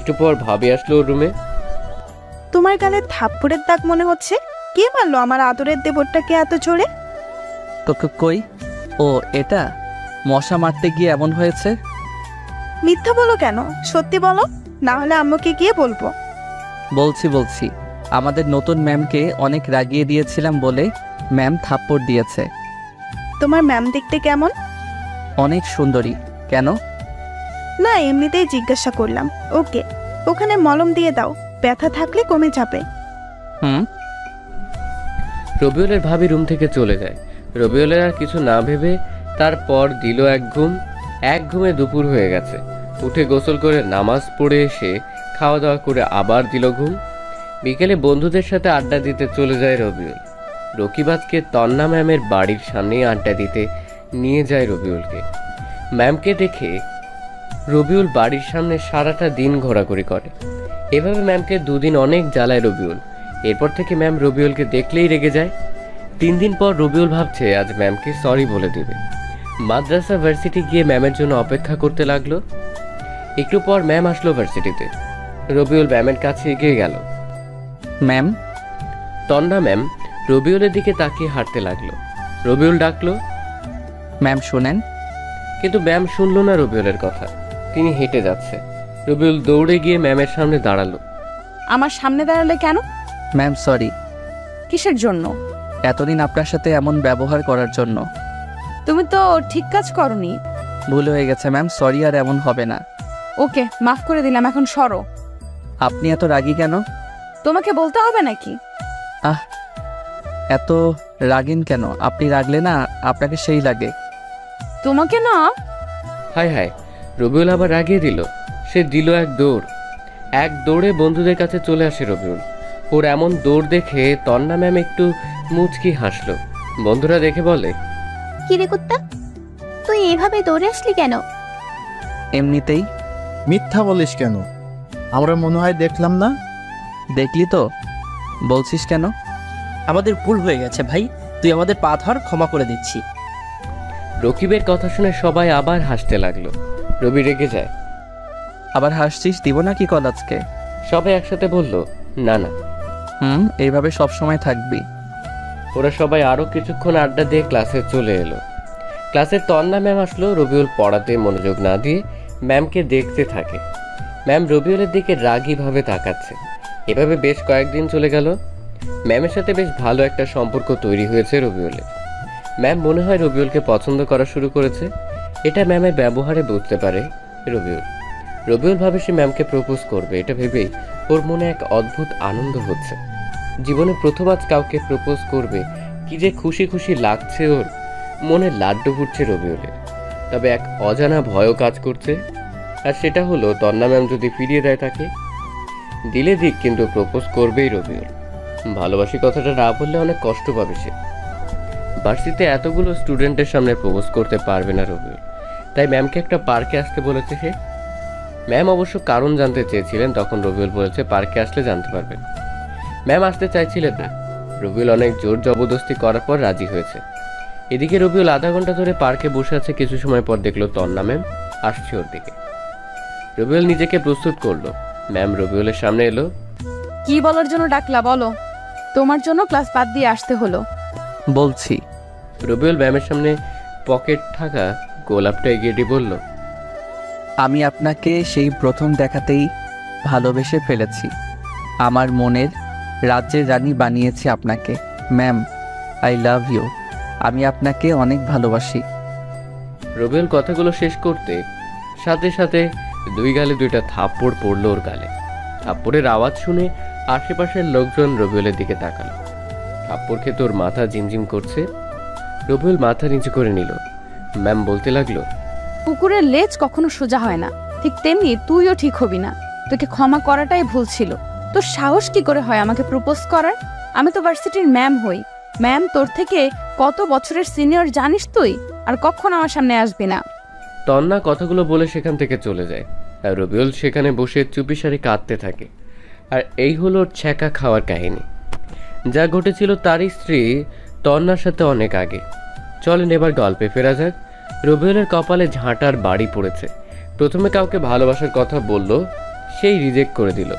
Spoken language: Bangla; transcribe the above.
একটু পর ভাবি আসলো ওর রুমে। তোমার গালে থাপ্পড়ের দাগ মনে হচ্ছে। কে মারলো আমার আদরের দেবরটাকে এত জোরে? কই? ও এটা মশা মারতে গিয়ে এমন হয়েছে। মিথ্যা বলো কেন? সত্যি বলো, না হলে আম্মুকে গিয়ে বলবো। বলছি আমাদের নতুন ম্যামকে অনেক রাগিয়ে দিয়েছিলাম বলে ম্যাম থাপ্পড় দিয়েছে। তোমার ম্যাম দেখতে কেমন? অনেক সুন্দরী। কেন? না, এমনিতেই জিজ্ঞাসা করলাম। ওকে, ওখানে মলম দিয়ে দাও, ব্যথা থাকলে কমে যাবে। হুম। রবিউলের ভাবি রুম থেকে চলে যায়। রবিউলের আর কিছু না ভেবে তারপর দিল এক ঘুম। এক ঘুমে দুপুর হয়ে গেছে। উঠে গোসল করে নামাজ পড়ে এসে খাওয়া দাওয়া করে আবার দিল ঘুম। বিকেলে বন্ধুদের সাথে আড্ডা দিতে চলে যায় রবিউল। রকিবাজকে তন্না ম্যামের বাড়ির সামনেই আড্ডা দিতে নিয়ে যায় রবিউলকে। ম্যামকে দেখে রবিউল বাড়ির সামনে সারাটা দিন ঘোরাঘুরি করে। এভাবে ম্যামকে দুদিন অনেক জ্বালায় রবিউল। এরপর থেকে ম্যাম রবিউলকে দেখলেই রেগে যায়। 3 দিন পর রবিউল ভাবছে আজ ম্যামকে সরি বলে দেবে। মাদ্রাসা ভার্সিটি গিয়ে ম্যামের জন্য অপেক্ষা করতে লাগলো। একটু পর ম্যাম আসলো ভার্সিটিতে। রবিউল ম্যামের কাছে এগিয়ে গেল। ম্যাম। তন্না ম্যাম রবিউলের দিকে তাকিয়ে হাঁটতে লাগলো। রবিউল ডাকলো, ম্যাম শোনেন। কিন্তু ম্যাম শুনলো না রবিউলের কথা। তিনি হেঁটে যাচ্ছে। রবিউল দৌড়ে গিয়ে ম্যামের সামনে দাঁড়ালো। আমার সামনে দাঁড়ালে কেন? Ma'am sorry. কিসের জন্য? এতদিন আপনার সাথে এমন ব্যবহার করার জন্য। তুমি তো ঠিক কাজ করনি। ভুল হয়ে গেছে ম্যাম, সরি আর এমন হবে না। ওকে, মাফ করে দিলাম, এখন সরো। আপনি এত রাগী কেন? তোমাকে বলতে হবে নাকি? আহ, এত রাগেন কেন? আপনি রাগলে না আপনাকে সেই লাগে। তোমাকে না। হায় হায়, রবিউল আবার রাগিয়ে দিল। সে দিল এক দৌড়। এক দৌড়ে বন্ধুদের কাছে চলে আসে রবিউল। ওর এমন দৌড় দেখে তন্না ম্যাম একটু মুচকি হাসলো। বন্ধুরা দেখে বলে, কিরে কুত্তা, তুই এভাবে দৌড়ে আসলি কেন? এমনিতেই। মিথ্যা বলিস কেন? আমরা মনে হয় দেখলাম না। দেখলি তো, বলছিস কেন? আমাদের ভুল হয়ে গেছে ভাই, তুই আমাদের পা ধর, ক্ষমা করে দিচ্ছি। রকিবের কথা শুনে সবাই আবার হাসতে লাগলো। রবি রেগে যায়। আবার হাসছিস, দিব না কি কল আজকে? সবাই একসাথে বলল, না না। এইভাবে সব সময় থাকবি। ওরা সবাই আরো কিছুক্ষণ আড্ডা দিয়ে ক্লাসে চলে এলো। ক্লাসে তন্না ম্যাম আসলো। রবিউল পড়াতে মনোযোগ না দিয়ে ম্যামকে দেখতে থাকে। ম্যাম রবিউলের দিকে রাগীভাবে তাকাচ্ছে। এভাবে বেশ কয়েকদিন চলে গেল। ম্যামের সাথে বেশ ভালো একটা সম্পর্ক তৈরি হয়েছে রবিউলের। ম্যাম মনে হয় রবিউলকে পছন্দ করা শুরু করেছে। এটা ম্যামের ব্যবহারে বুঝতে পারে রবিউল। রবিউল ভাবে সে ম্যামকে প্রপোজ করবে। এটা ভেবেই ওর মনে এক অদ্ভুত আনন্দ হচ্ছে। জীবনে প্রথম আজ কাউকে প্রপোজ করবে, কি যে খুশি খুশি লাগছে ওর। মনে লাড্ডু ফুটছে রবিউলের। তবে এক অজানা ভয়ও কাজ করছে। আর সেটা হলো তন্না ম্যাম যদি ফিরিয়ে দেয় তাকে। দিলে দিক, কিন্তু প্রপোজ করবেই রবিউল। ভালোবাসি কথাটা না বললে অনেক কষ্ট পাবে সে। ভার্সিটিতে এতগুলো স্টুডেন্টের সামনে প্রপোজ করতে পারবে না রবিউল। তাই ম্যামকে একটা পার্কে আসতে বলেছে সে। ম্যাম অবশ্য কারণ জানতে চেয়েছিলেন, তখন রবিউল বলেছে পার্কে আসলে জানতে পারবেন। ম্যাম আসতে চাইছিলেন না। রবিউল অনেক জোর জবরদস্তি করার পর রাজি হয়েছে। এদিকে রবিউল আধা ঘন্টা ধরে পার্কে বসে আছে। কিছু সময় পর দেখলো তন্না ম্যাম আসছে ওর দিকে। রবিউল নিজেকে প্রস্তুত করলো। ম্যাম রবিউলের সামনে এলো। কি বলার জন্য ডাকলা বলো? তোমার জন্য ক্লাস বাদ দিয়ে আসতে হলো। বলছি। রবিউল ম্যামের সামনে পকেট থাকা গোলাপটা এগিয়ে দিয়ে বলল, আমি আপনাকে সেই প্রথম দেখাতেই ভালোবেসে ফেলেছি। আমার মনের রাজ্যের রানী বানিয়েছি আপনাকে। Ma'am, I love you. আমি আপনাকে অনেক ভালোবাসি। রবিউল কথাগুলো শেষ করতে সাথে সাথে দুই গালে দুইটা থাপ্পড় পড়লো ওর গালে। থাপ্পড়ের আওয়াজ শুনে আশেপাশের লোকজন রবিউলের দিকে তাকালো। থাপ্পড় খেতে ওর মাথা ঝিমঝিম করছে। রবিউল মাথা নিচু করে নিল। ম্যাম বলতে লাগলো, কুকুরের লেজ কখনো সোজা হয় না, ঠিক তেমনি তুইও ঠিক হবি না। তোকে ক্ষমা করাটাই ভুল ছিল। তোর সাহস কি করে হয় আমাকে প্রপোজ করার? আমি তো ভার্সিটির ম্যাম হই। ম্যাম তোর থেকে কত বছরের সিনিয়র জানিস তুই? আর কখনো আমার সামনে আসবি না। তন্না কথাগুলো বলে সেখান থেকে চলে যায়। আর রবিউল সেখানে বসে চুপিসারে কাঁদতে থাকে। আর এই হলো ওর ছ্যাঁকা খাওয়ার কাহিনী। যা ঘটেছিল তারই স্ত্রী তন্নার সাথে অনেক আগে। চলেন এবার গল্পে ফেরা যাক। রবিউলের কপালে ঝাঁটার বাড়ি পড়েছে। প্রথমে কাউকে ভালোবাসার কথা বলল, সেই রিজেক্ট করে দিল।